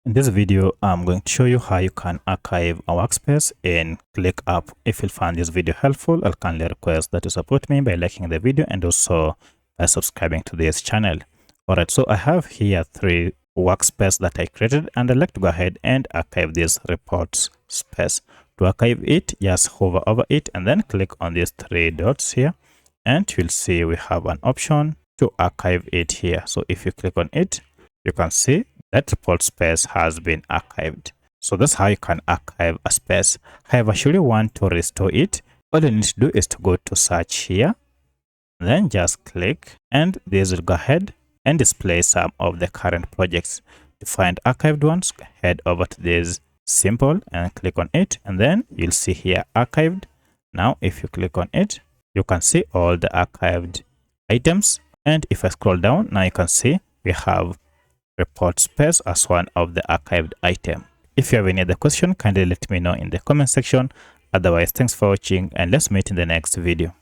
In this video, I'm going to show you how you can archive a workspace in ClickUp. If you find this video helpful, I'll kindly request that you support me by liking the video and also by subscribing to this channel. Alright, so I have here 3 workspaces that I created, and I'd like to go ahead and archive this reports space. To archive it, just hover over it and then click on these 3 dots here, and you'll see we have an option to archive it here. So if you click on it, you can see that report space has been archived. So that's how you can archive a space. However, should you want to restore it, all you need to do is to go to search here, then just click, and this will go ahead and display some of the current projects. To find archived ones, head over to this symbol and click on it, and then you'll see here archived. Now if you click on it, you can see all the archived items, and if I scroll down, now you can see we have report space as one of the archived item. If you have any other question, kindly let me know in the comment section. Otherwise, thanks for watching, and let's meet in the next video.